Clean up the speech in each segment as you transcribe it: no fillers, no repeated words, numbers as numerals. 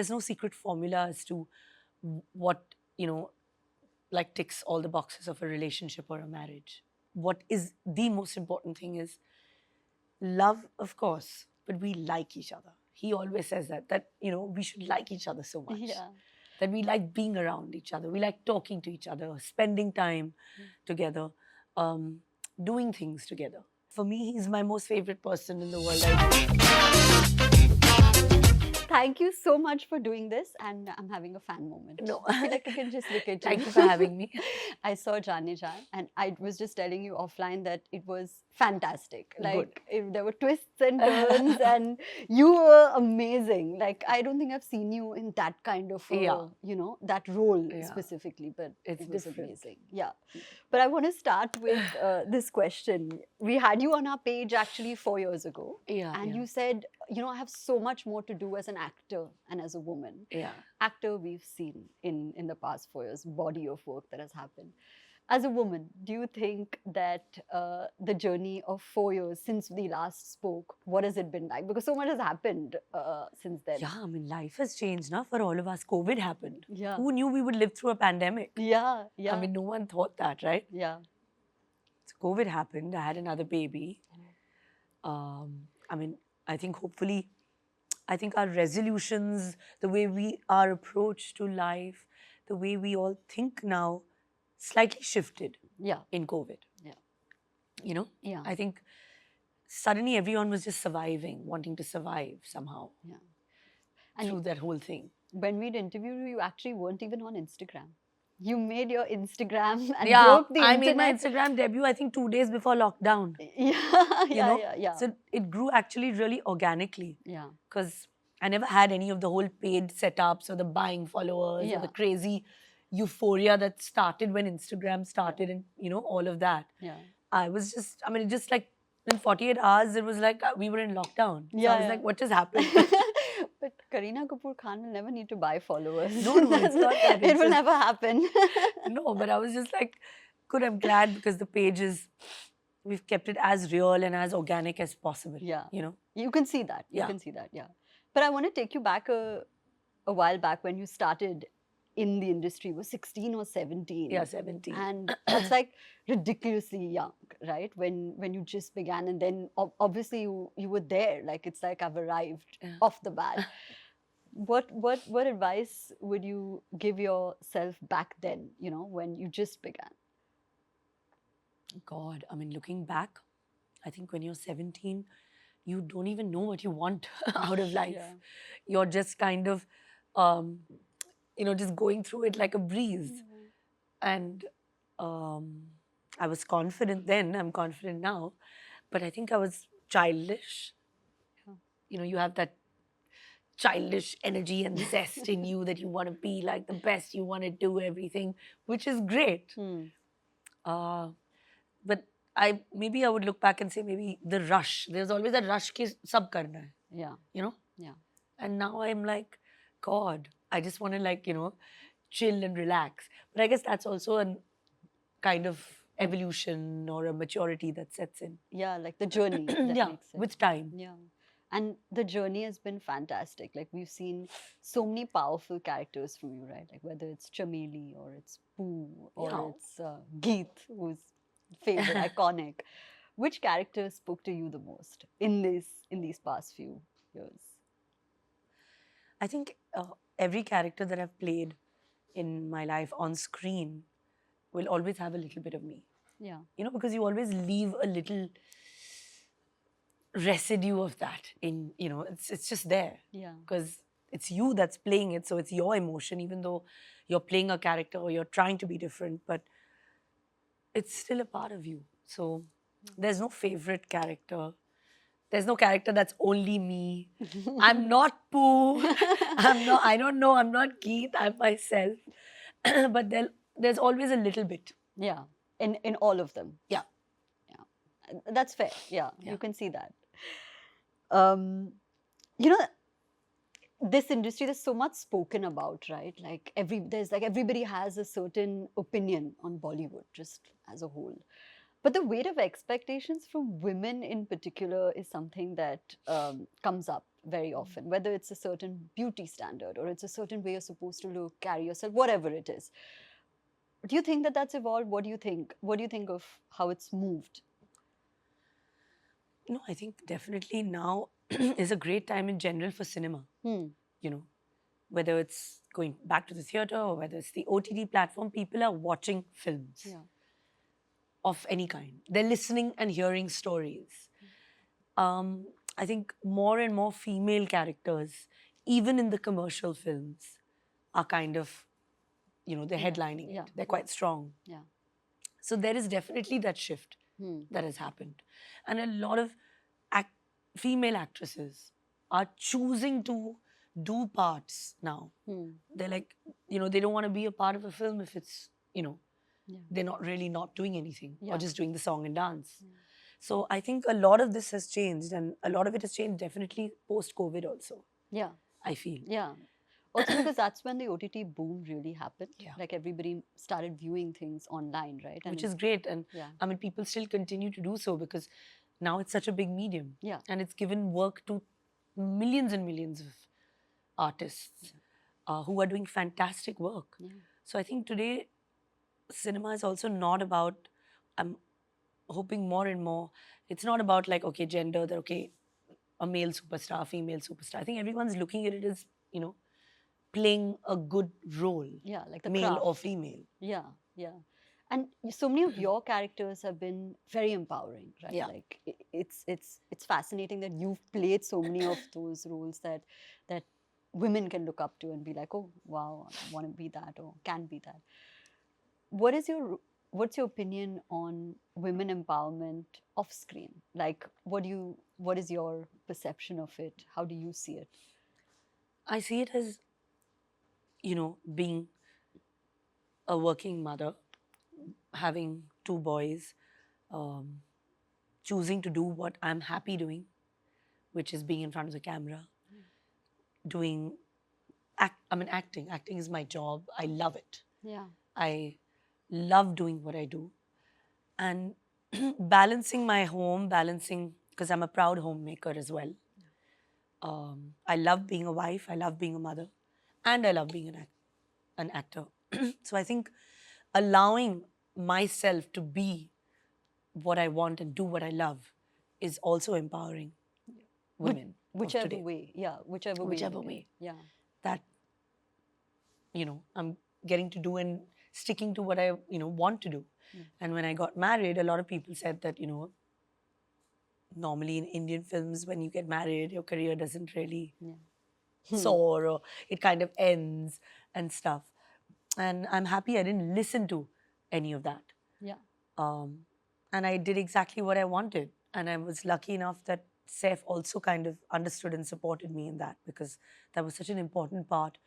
there's no secret formula as to what, like ticks all the boxes of a relationship or a marriage. What is the most important thing is love, of course, but we like each other. He always says that we should like each other so much. Yeah. That we like being around each other. We like talking to each other, spending time together, doing things together. For me, he's my most favorite person in the world. Thank you so much for doing this, and I'm having a fan moment. No. I feel like I can just look at you. Thank you for having me. I saw Jaane Jaan, and I was just telling you offline that it was fantastic. Like there were twists and turns, and you were amazing. Like I don't think I've seen you in that kind of, that role specifically, but it was different. amazing. Yeah. But I want to start with this question. We had you on our page actually 4 years ago, and you said, I have so much more to do as an actor and as a woman. Yeah. Actor we've seen in the past 4 years, body of work that has happened. As a woman, do you think that the journey of 4 years since we last spoke, what has it been like? Because so much has happened since then. Yeah, I mean, life has changed now for all of us. COVID happened. Yeah. Who knew we would live through a pandemic? Yeah, yeah. I mean, no one thought that, right? Yeah. So COVID happened. I had another baby. I think hopefully, our resolutions, the way we our approach to life, the way we all think now, slightly shifted. Yeah. In COVID. Yeah. Yeah. I think suddenly everyone was just surviving, wanting to survive somehow. Yeah. Through that whole thing. When we'd interviewed you, you actually weren't even on Instagram. You made your Instagram and yeah, broke the internet. I made my Instagram debut, I think 2 days before lockdown. Yeah. So it grew actually really organically. Yeah. Because I never had any of the whole paid setups or the buying followers or the crazy euphoria that started when Instagram started and, all of that. Yeah. I was just, it just like in 48 hours, it was like we were in lockdown. So I was like, what just happened? But Kareena Kapoor Khan will never need to buy followers. No, it's not that. It will never happen. No, but I was just like, I'm glad because the page is, we've kept it as real and as organic as possible. Yeah. You can see that. You can see that, yeah. But I want to take you back a while back when you started in the industry. Was 16 or 17? Yeah, 17. And that's like ridiculously young, right? When you just began, and then obviously you were there. Like it's like I've arrived off the bat. What advice would you give yourself back then? When you just began. God, looking back, I think when you're 17, you don't even know what you want out of life. Yeah. You're just kind of, just going through it like a breeze. And I was confident then, I'm confident now, but I think I was childish. You have that childish energy and zest in you that you want to be like the best, you want to do everything, which is great. But I would look back and say maybe the rush. There's always that rush ki sab karna hai. Yeah. Yeah. And now I'm like, God, I just want to chill and relax. But I guess that's also a kind of evolution or a maturity that sets in. Yeah, like the journey. With time. Yeah. And the journey has been fantastic. Like we've seen so many powerful characters from you, right? Like whether it's Chameli or it's Pooh or it's Geet, who's favorite, iconic. Which character spoke to you the most in these past few years? I think every character that I've played in my life on screen will always have a little bit of me. Yeah. Because you always leave a little residue of that in, it's just there. Yeah. Because it's you that's playing it, so it's your emotion, even though you're playing a character or you're trying to be different, but it's still a part of you. So there's no favorite character. There's no character that's only me. I'm not Pooh. I don't know, I'm not Geet, I'm myself. But there's always a little bit. Yeah, in all of them. Yeah. That's fair. Yeah, you can see that. This industry, there's so much spoken about, right? Like everybody has a certain opinion on Bollywood, just as a whole. But the weight of expectations from women in particular is something that comes up very often, whether it's a certain beauty standard or it's a certain way you're supposed to look, carry yourself, whatever it is. Do you think that that's evolved? What do you think? What do you think of how it's moved? No, I think definitely now is a great time in general for cinema. Hmm. You know, whether it's going back to the theater or whether it's the OTT platform, people are watching films Yeah. of any kind. They're listening and hearing stories. I think more and more female characters, even in the commercial films, are kind of, they're Yeah, headlining yeah, it. They're quite strong. Yeah. So there is definitely that shift Hmm. that has happened. And a lot of female actresses are choosing to do parts now. Hmm. They're like, they don't want to be a part of a film if it's, Yeah. they're not really not doing anything or Yeah. just doing the song and dance. So I think a lot of this has changed, and a lot of it has changed definitely post-COVID also, Yeah. I feel. Yeah. Also because that's when the OTT boom really happened. Yeah. Like everybody started viewing things online, right? Which is great. And yeah. I mean, people still continue to do so because now it's such a big medium. Yeah. And it's given work to millions and millions of artists who are doing fantastic work. Yeah. So I think today, cinema is also not about, I'm hoping more and more, it's not about like, okay, gender, that okay, a male superstar, female superstar. I think everyone's looking at it as, playing a good role, Yeah, like the male craft. or female. Yeah, yeah. And so many of your characters have been very empowering, right? Yeah. Like it's fascinating that you've played so many of those roles that women can look up to and be like, oh wow, I want to be that or can be that. What's your opinion on women empowerment off screen? Like what is your perception of it? How do you see it? I see it as, being a working mother, having two boys, choosing to do what I'm happy doing, which is being in front of the camera, doing acting. Acting is my job. I love it. Yeah. I love doing what I do. And balancing my home, because I'm a proud homemaker as well. I love being a wife, I love being a mother, and I love being an actor. So I think allowing myself to be what I want and do what I love is also empowering women. of Whichever today. way. Yeah, whichever way. you Whichever look at way. it. Yeah. That, I'm getting to do and sticking to what I, want to do. And when I got married, a lot of people said that, normally in Indian films, when you get married, your career doesn't really soar or it kind of ends and stuff. And I'm happy I didn't listen to any of that. Yeah. And I did exactly what I wanted. And I was lucky enough that Saif also kind of understood and supported me in that, because that was such an important part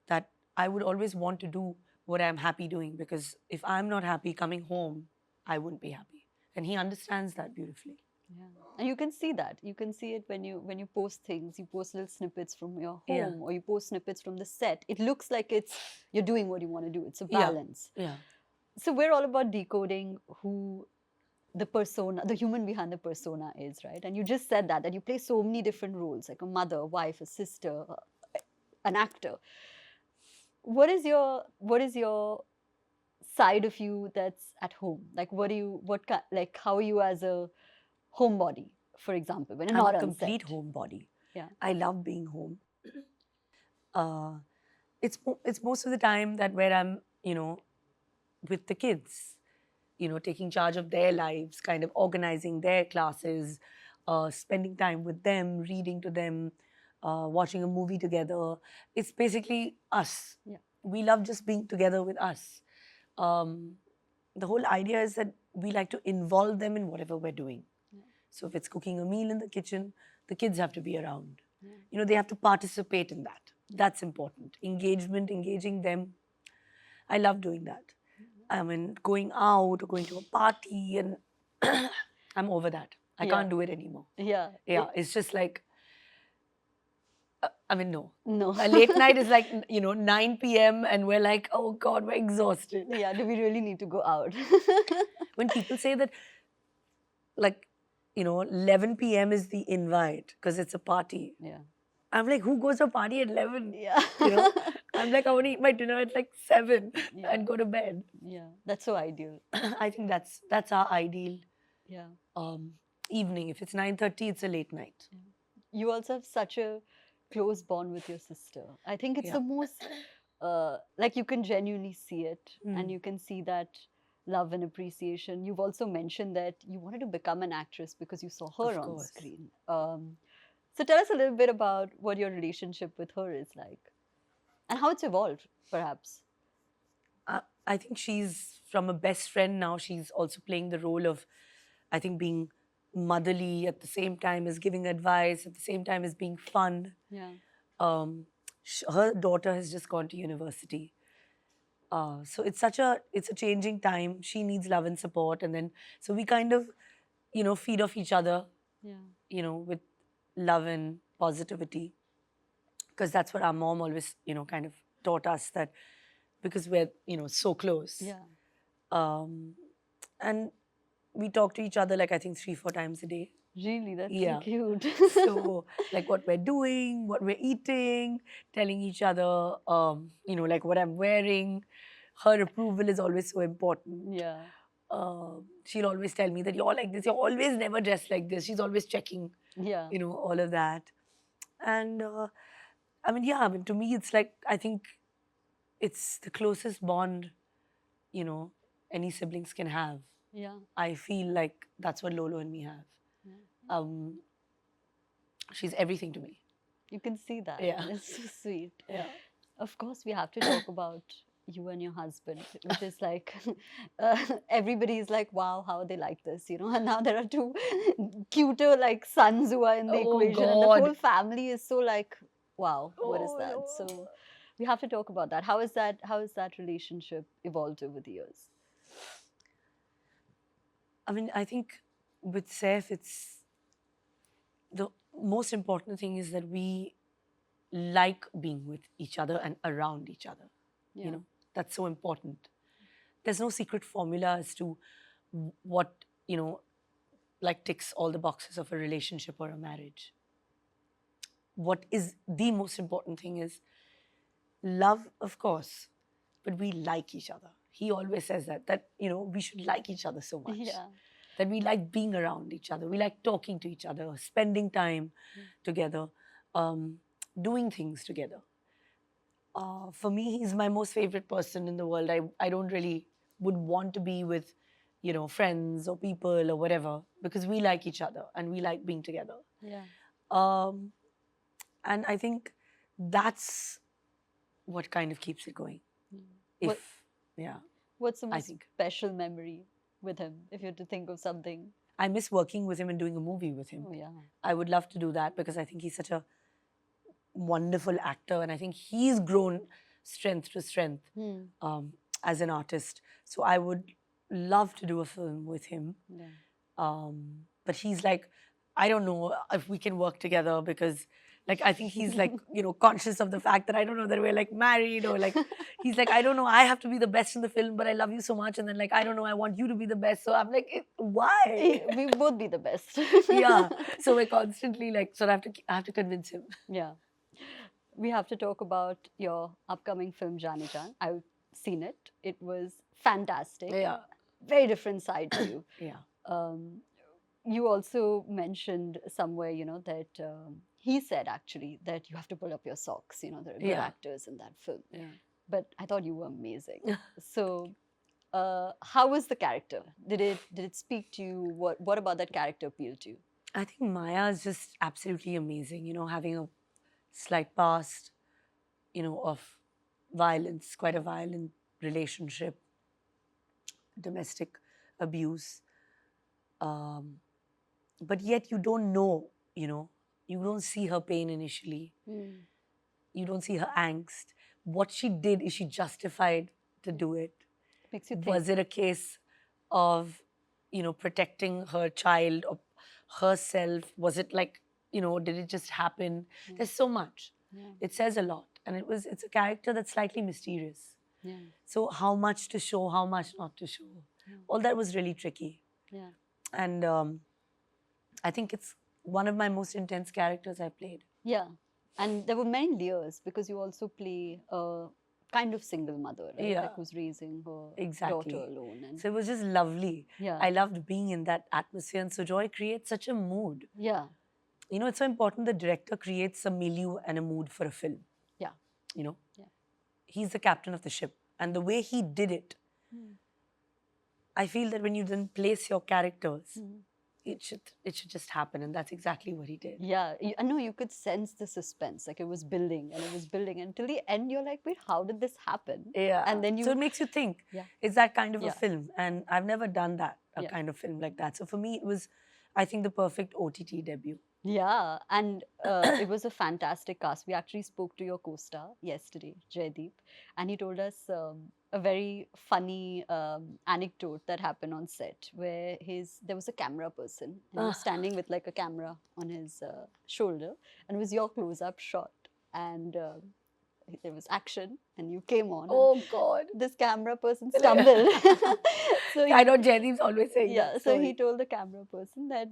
that I would always want to do what I'm happy doing, because if I'm not happy coming home, I wouldn't be happy. And he understands that beautifully. Yeah. And you can see that. You can see it when you post things. You post little snippets from your home Yeah. or you post snippets from the set. It looks like you're doing what you want to do. It's a Yeah. balance. Yeah. So we're all about decoding who the persona, the human behind the persona is, right? And you just said that you play so many different roles, like a mother, a wife, a sister, an actor. What is your side of you that's at home? Like how are you as a homebody, for example, when you're I'm not a on complete set? homebody. Yeah. I love being home. It's most of the time that where I'm, with the kids, taking charge of their lives, kind of organizing their classes, spending time with them, reading to them, watching a movie together. It's basically us. Yeah. We love just being together with us. The whole idea is that we like to involve them in whatever we're doing. Yeah. So if it's cooking a meal in the kitchen, the kids have to be around. Yeah. They have to participate in that. That's important. Engaging them. I love doing that. I mean, going out or going to a party, and I'm over that. I Yeah. can't do it anymore. Yeah. Yeah, it's just like, I mean, no. No. A late night is like, 9 p.m. and we're like, oh God, we're exhausted. Yeah, do we really need to go out? When people say that, like, 11 p.m. is the invite because it's a party. Yeah. I'm like, who goes to a party at 11? Yeah. I'm like, I want to eat my dinner at like 7 Yeah. and go to bed. Yeah, that's so ideal. I think that's our ideal Yeah. evening. If it's 9:30, it's a late night. You also have such a close bond with your sister. I think it's Yeah. the most, like you can genuinely see it and Mm. you can see that love and appreciation. You've also mentioned that you wanted to become an actress because you saw her Of on course. screen. So tell us a little bit about what your relationship with her is like and how it's evolved, perhaps. I think she's from a best friend now. She's also playing the role of, I think, being motherly at the same time as giving advice, at the same time as being fun. Yeah. Her daughter has just gone to university. So it's a changing time. She needs love and support. And then, so we kind of, feed off each other, Yeah. with love and positivity. Because that's what our mom always, kind of taught us, that because we're, so close. Yeah. And we talk to each other like, I think 3-4 times a day. Really, that's Yeah. so cute. So like what we're doing, what we're eating, telling each other, like what I'm wearing. Her approval is always so important. Yeah. She'll always tell me that you're like this, you're always never dressed like this. She's always checking, Yeah. all of that. And to me, it's like, I think it's the closest bond, any siblings can have. Yeah. I feel like that's what Lolo and me have. Yeah. She's everything to me. You can see that. Yeah. It's so sweet. Yeah. Of course, we have to talk about you and your husband, which is like, everybody's like, wow, how they like this, And now there are two cuter like sons who are in the Oh, equation, and the God. whole family is so like, wow, what is Oh, that? no. So we have to talk about that. How is that relationship evolved over the years? I think with Saif, it's the most important thing is that we like being with each other and around each other. Yeah. That's so important. There's no secret formula as to what, like ticks all the boxes of a relationship or a marriage. What is the most important thing is love, of course, but we like each other. He always says that, we should like each other so much. Yeah. That we like being around each other. We like talking to each other, spending time together, doing things together. For me, he's my most favorite person in the world. I don't really would want to be with, friends or people or whatever, because we like each other and we like being together. Yeah. And I think that's what kind of keeps it going. What- Yeah. What's the I most think. special memory with him, if you had to think of something? I miss working with him and doing a movie with him. Oh, yeah. I would love to do that because I think he's such a wonderful actor, and I think he's grown strength to strength as an artist. So I would love to do a film with him. Yeah. But he's like, I don't know if we can work together because, like, I think he's like, conscious of the fact that I don't know that we're like married, or like, he's like, I don't know, I have to be the best in the film, but I love you so much. And then like, I don't know, I want you to be the best. So I'm like, why? We both be the best. Yeah. So we're constantly like, so I have to convince him. Yeah. We have to talk about your upcoming film, Jaane Jaan. I've seen it. It was fantastic. Yeah. Very different side to you. Yeah. You also mentioned somewhere, that he said actually that you have to pull up your socks. There are good Yeah. actors in that film. Yeah. But I thought you were amazing. So, how was the character? Did it speak to you? What about that character appealed to you? I think Maya is just absolutely amazing, having a slight past, of violence, quite a violent relationship, domestic abuse. But yet you don't know, you don't see her pain initially. You don't see her angst. What she did, is she justified to do it? Makes you think. Was it a case of, protecting her child or herself? Was it like, did it just happen? There's so much. Yeah. It says a lot. And it's a character that's slightly mysterious. Yeah. So how much to show, how much not to show. All that was really tricky. Yeah. And I think it's one of my most intense characters I played. Yeah. And there were many layers because you also play a kind of single mother, right? Yeah. Like who's raising her Exactly. daughter alone. And So it was just lovely. yeah. I loved being in that atmosphere. And Sujoy creates such a mood. Yeah. You know, it's so important the director creates a milieu and a mood for a film. Yeah. You know? Yeah. He's the captain of the ship. And the way he did it, I feel that when you then place your characters, it should just happen. And that's exactly what he did. Yeah, I know you could sense the suspense, like it was building and it was building until the end. You're like, wait, how did this happen? Yeah. And then So it makes you think. Yeah. It's that kind of Yeah. a film. And I've never done that, a Yeah. kind of film like that. So for me, it was, I think, the perfect OTT debut. Yeah, and it was a fantastic cast. We actually spoke to your co-star yesterday, Jaideep, and he told us a very funny anecdote that happened on set where there was a camera person and he was standing with like a camera on his shoulder, and it was your close-up shot, and there was action, and you came on. and Oh, God. this camera person stumbled. So I know Jaideep's always saying yeah, that so story. he told the camera person that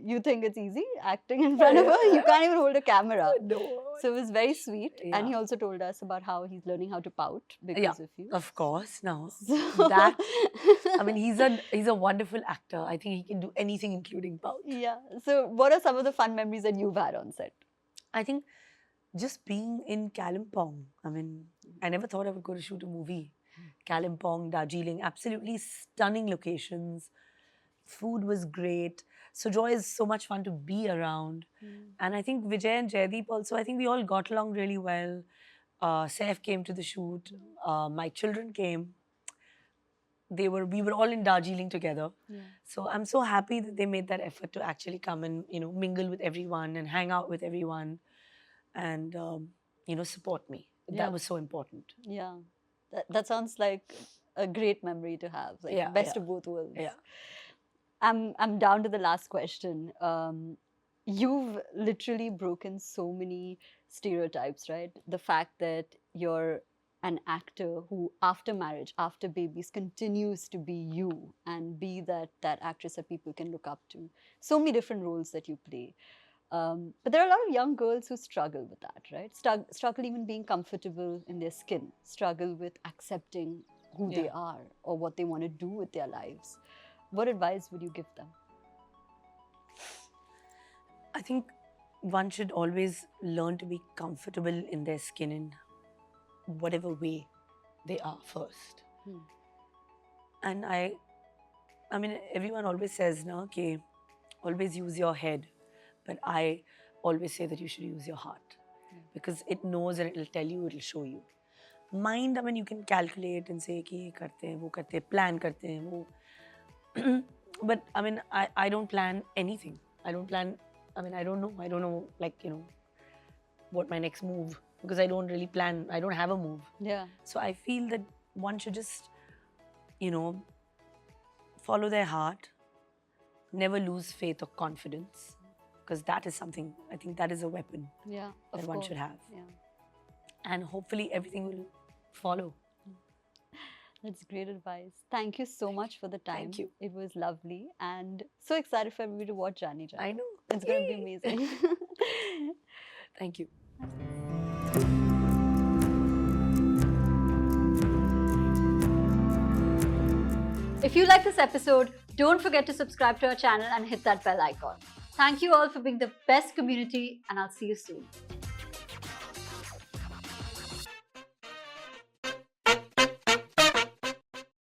you think it's easy acting in front of her, you can't even hold a camera. No. So it was very sweet. Yeah. And he also told us about how he's learning how to pout because of you. Of course, no. So That, I mean, he's a wonderful actor. I think he can do anything, including pout. yeah. So what are some of the fun memories that you've had on set? I think just being in Kalimpong, I mean, I never thought I would go to shoot a movie. Kalimpong, Darjeeling, absolutely stunning locations. Food was great. Sujoy is so much fun to be around. And I think Vijay and Jaideep also, I think we all got along really well. Saif came to the shoot. My children came. We were all in Darjeeling together. Yeah. So I'm so happy that they made that effort to actually come and, mingle with everyone and hang out with everyone and, support me. Yeah. That was so important. Yeah. That sounds like a great memory to have. Like Yeah, best yeah. of both worlds. Yeah. I'm down to the last question. You've literally broken so many stereotypes, right? The fact that you're an actor who, after marriage, after babies, continues to be you and be that actress that people can look up to. So many different roles that you play. But there are a lot of young girls who struggle with that, right? Struggle even being comfortable in their skin, struggle with accepting who they are or what they want to do with their lives. What advice would you give them? I think one should always learn to be comfortable in their skin in whatever way they are first. And I mean, everyone always says, no, okay, always use your head. But I always say that you should use your heart because it knows and it'll tell you, it'll show you. Mind, I mean, you can calculate and say, ki ye karte hain, wo karte hain, plan karte hain, wo. But I mean, I don't plan anything. I don't know, like, what my next move, because I don't really plan, I don't have a move. Yeah. So I feel that one should just, follow their heart, never lose faith or confidence, because that is something, I think that is a weapon Yeah. that Of one course. should have. Yeah. And hopefully everything will follow. That's great advice. Thank you so much for the time. Thank you. It was lovely and so excited for everybody to watch Jani Jani. I know. It's going to be amazing. Thank you. If you like this episode, don't forget to subscribe to our channel and hit that bell icon. Thank you all for being the best community, and I'll see you soon.